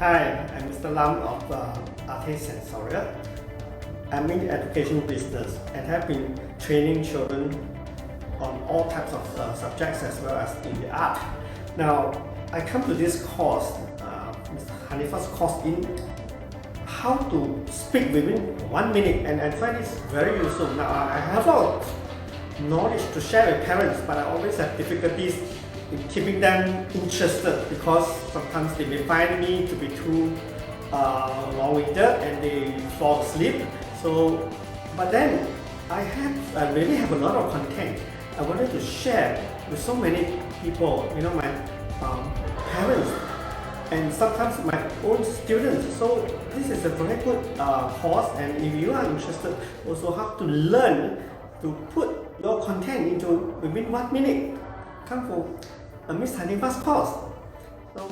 Hi, I'm Mr. Lam of Arte Sensoria. I'm in the education business and have been training children on all types of subjects as well as in the art. Now, I come to this course, Mr. Hanifa's course in how to speak within 1 minute, and I find this very useful. Now, I have a lot of knowledge to share with parents, but I always have difficulties in keeping them interested because sometimes they may find me to be too long-winded and they fall asleep. So, but then I really have a lot of content I wanted to share with so many people, my parents and sometimes my own students. So this is a very good course, and if you are interested also how to learn to put your content into within 1 minute, come for Miss Hanifa's course. So,